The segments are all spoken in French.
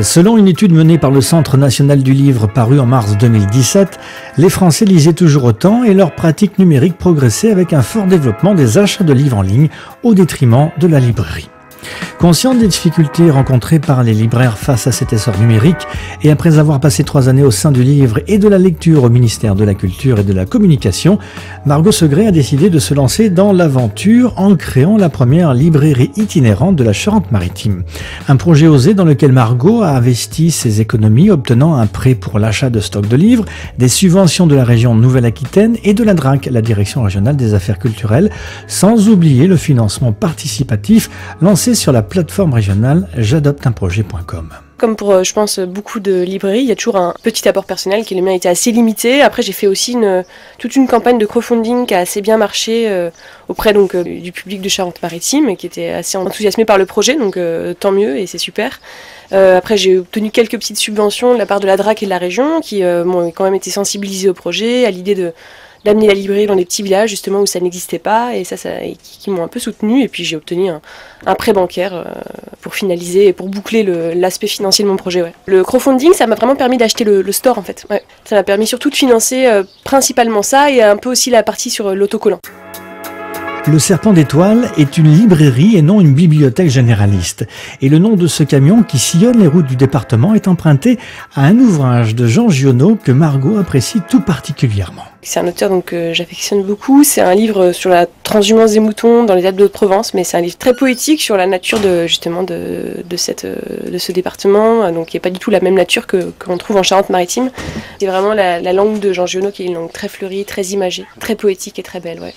Selon une étude menée par le Centre national du livre parue en mars 2017, les Français lisaient toujours autant et leur pratique numérique progressait avec un fort développement des achats de livres en ligne au détriment de la librairie. Conscient des difficultés rencontrées par les libraires face à cet essor numérique et après avoir passé 3 années au sein du livre et de la lecture au ministère de la Culture et de la Communication, Margot Segré a décidé de se lancer dans l'aventure en créant la première librairie itinérante de la Charente-Maritime. Un projet osé dans lequel Margot a investi ses économies obtenant un prêt pour l'achat de stocks de livres, des subventions de la région Nouvelle-Aquitaine et de la DRAC, la Direction régionale des affaires culturelles, sans oublier le financement participatif lancé sur la plateforme régionale j'adopteunprojet.com. Comme pour, je pense, beaucoup de librairies, il y a toujours un petit apport personnel qui, le mien, était assez limité. Après, j'ai fait aussi toute une campagne de crowdfunding qui a assez bien marché auprès du public de Charente-Maritime, qui était assez enthousiasmé par le projet, donc tant mieux et c'est super. Après, j'ai obtenu quelques petites subventions de la part de la DRAC et de la région qui m'ont quand même été sensibilisés au projet, à l'idée d'amener la librairie dans des petits villages justement où ça n'existait pas et qui m'ont un peu soutenu. Et puis j'ai obtenu un prêt bancaire pour finaliser et pour boucler l'aspect financier de mon projet. Ouais. Le crowdfunding, ça m'a vraiment permis d'acheter le store en fait. Ouais. Ça m'a permis surtout de financer principalement ça et un peu aussi la partie sur l'autocollant. Le Serpent d'Étoile est une librairie et non une bibliothèque généraliste. Et le nom de ce camion qui sillonne les routes du département est emprunté à un ouvrage de Jean Giono que Margot apprécie tout particulièrement. C'est un auteur que j'affectionne beaucoup. C'est un livre sur la transhumance des moutons dans les Alpes de Provence, mais c'est un livre très poétique sur la nature de ce département, donc qui n'est pas du tout la même nature qu'on trouve en Charente-Maritime. C'est vraiment la langue de Jean Giono qui est une langue très fleurie, très imagée, très poétique et très belle. Ouais.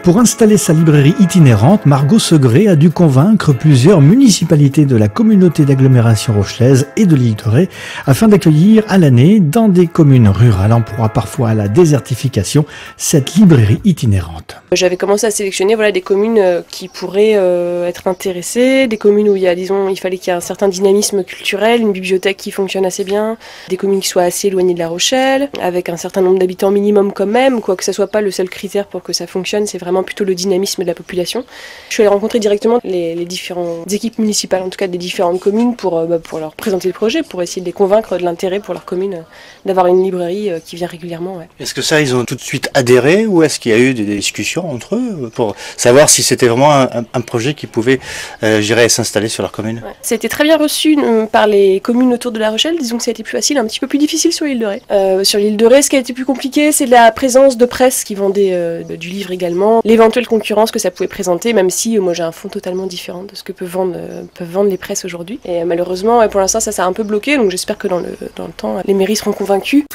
Pour installer sa librairie itinérante, Margot Segré a dû convaincre plusieurs municipalités de la communauté d'agglomération rochelaise et de l'île de Ré afin d'accueillir à l'année, dans des communes rurales en proie parfois à la désertification, cette librairie itinérante. J'avais commencé à sélectionner des communes qui pourraient être intéressées, des communes où il fallait qu'il y ait un certain dynamisme culturel, une bibliothèque qui fonctionne assez bien, des communes qui soient assez éloignées de La Rochelle, avec un certain nombre d'habitants minimum quand même, quoique ça soit pas le seul critère pour que ça fonctionne, c'est vraiment plutôt le dynamisme de la population. Je suis allée rencontrer directement les différentes équipes municipales, en tout cas des différentes communes, pour leur présenter le projet, pour essayer de les convaincre de l'intérêt pour leur commune d'avoir une librairie qui vient régulièrement. Ouais. Est-ce que ça, ils ont tout de suite adhéré ou est-ce qu'il y a eu des discussions entre eux pour savoir si c'était vraiment un projet qui pouvait s'installer sur leur commune? Ouais. Ça a été très bien reçu par les communes autour de La Rochelle. Disons que ça a été plus facile, un petit peu plus difficile sur l'île de Ré. Sur l'île de Ré, ce qui a été plus compliqué, c'est la présence de presse qui vendait du livre également, l'éventuelle concurrence que ça pouvait présenter, même si moi j'ai un fond totalement différent de ce que peuvent vendre les presses aujourd'hui. Et malheureusement, pour l'instant, ça s'est un peu bloqué, donc j'espère que dans le temps, les mairies seront convaincus.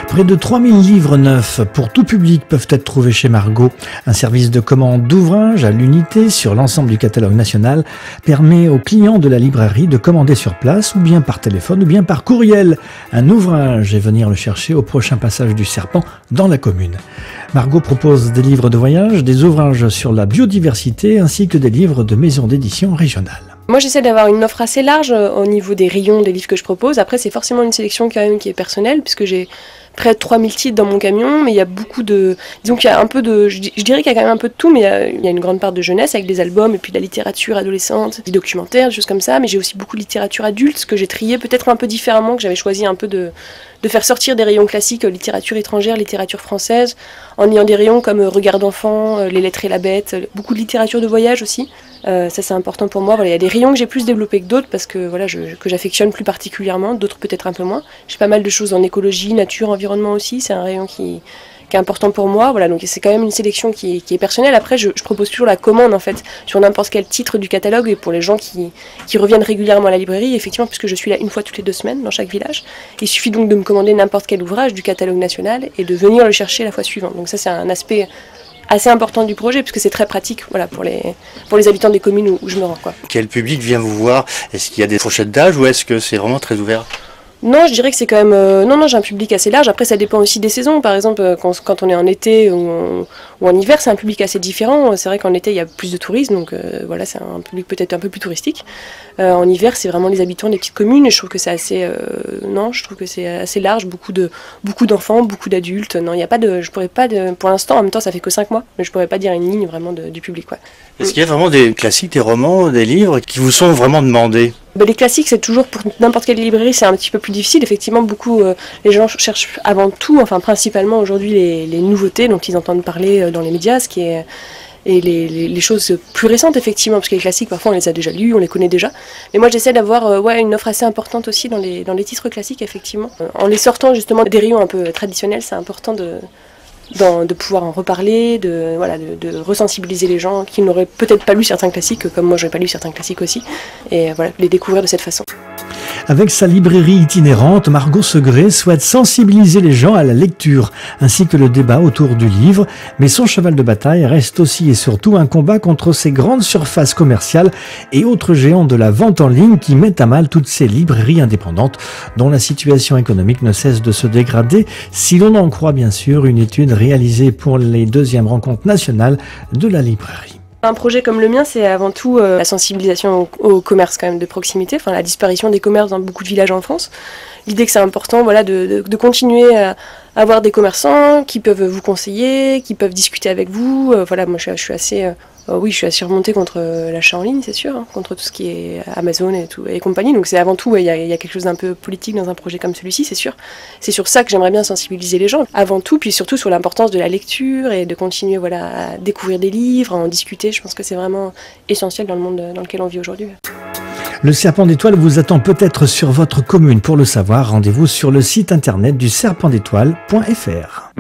Près de 3000 livres neufs pour tout public peuvent être trouvés chez Margot. Un service de commande d'ouvrages à l'unité sur l'ensemble du catalogue national permet aux clients de la librairie de commander sur place ou bien par téléphone ou bien par courriel un ouvrage et venir le chercher au prochain passage du Serpent dans la commune. Margot propose des livres de voyage, des ouvrages sur la biodiversité ainsi que des livres de maisons d'édition régionales. Moi j'essaie d'avoir une offre assez large au niveau des rayons des livres que je propose. Après c'est forcément une sélection quand même qui est personnelle puisque j'ai près de 3000 titres dans mon camion, mais il y a beaucoup de... Disons qu'il y a un peu de... Je dirais qu'il y a quand même un peu de tout, mais il y a une grande part de jeunesse avec des albums et puis de la littérature adolescente, des documentaires, des choses comme ça, mais j'ai aussi beaucoup de littérature adulte, que j'ai trié peut-être un peu différemment, que j'avais choisi un peu de faire sortir des rayons classiques, littérature étrangère, littérature française, en ayant des rayons comme Regard d'enfant, Les Lettres et la Bête, beaucoup de littérature de voyage aussi. Ça c'est important pour moi. Il y a des rayons que j'ai plus développés que d'autres parce que que j'affectionne plus particulièrement, d'autres peut-être un peu moins. J'ai pas mal de choses en écologie, nature, environnement aussi. C'est un rayon qui est important pour moi. Donc c'est quand même une sélection qui est personnelle. Après, je propose toujours la commande en fait sur n'importe quel titre du catalogue et pour les gens qui reviennent régulièrement à la librairie. Effectivement, puisque je suis là une fois toutes les 2 semaines dans chaque village, il suffit donc de me commander n'importe quel ouvrage du catalogue national et de venir le chercher la fois suivante. Donc ça, c'est un aspect assez important du projet puisque c'est très pratique pour les habitants des communes où je me rends. Quel public vient vous voir? Est-ce qu'il y a des fourchettes d'âge ou est-ce que c'est vraiment très ouvert? Non, je dirais que c'est quand même... Non, j'ai un public assez large. Après, ça dépend aussi des saisons. Par exemple, quand on est en été ou en hiver, c'est un public assez différent. C'est vrai qu'en été, il y a plus de tourisme, donc c'est un public peut-être un peu plus touristique. En hiver, c'est vraiment les habitants des petites communes. Et je trouve que c'est assez... je trouve que c'est assez large. Beaucoup d'enfants, beaucoup d'adultes. Non, il n'y a pas de... Je pourrais pas... Pour l'instant, en même temps, ça fait que 5 mois. Mais je pourrais pas dire une ligne vraiment du public. Est-ce qu'il y a vraiment des classiques, des romans, des livres qui vous sont vraiment demandés? Les classiques, c'est toujours pour n'importe quelle librairie, c'est un petit peu plus difficile. Effectivement, beaucoup les gens cherchent avant tout, enfin principalement aujourd'hui, les nouveautés dont ils entendent parler dans les médias, ce qui est et les choses plus récentes effectivement, parce que les classiques parfois on les a déjà lus, on les connaît déjà. Mais moi j'essaie d'avoir une offre assez importante aussi dans les titres classiques effectivement. En les sortant justement des rayons un peu traditionnels, c'est important de pouvoir en reparler, de resensibiliser les gens qui n'auraient peut-être pas lu certains classiques, comme moi j'aurais pas lu certains classiques aussi, et voilà, les découvrir de cette façon. Avec sa librairie itinérante, Margot Segré souhaite sensibiliser les gens à la lecture, ainsi que le débat autour du livre, mais son cheval de bataille reste aussi et surtout un combat contre ces grandes surfaces commerciales et autres géants de la vente en ligne qui mettent à mal toutes ces librairies indépendantes dont la situation économique ne cesse de se dégrader, si l'on en croit bien sûr une étude réalisée pour les 2e rencontres nationales de la librairie. Un projet comme le mien, c'est avant tout la sensibilisation au commerce quand même de proximité, enfin la disparition des commerces dans beaucoup de villages en France. L'idée que c'est important, voilà, de continuer à avoir des commerçants qui peuvent vous conseiller, qui peuvent discuter avec vous. Voilà, moi je suis assez remontée contre l'achat en ligne, c'est sûr, hein, contre tout ce qui est Amazon et compagnie. Donc c'est avant tout, il y a quelque chose d'un peu politique dans un projet comme celui-ci, c'est sûr. C'est sur ça que j'aimerais bien sensibiliser les gens, avant tout, puis surtout sur l'importance de la lecture et de continuer à découvrir des livres, à en discuter. Je pense que c'est vraiment essentiel dans le monde dans lequel on vit aujourd'hui. Le Serpent d'Étoile vous attend peut-être sur votre commune. Pour le savoir, rendez-vous sur le site internet du serpentétoile.fr.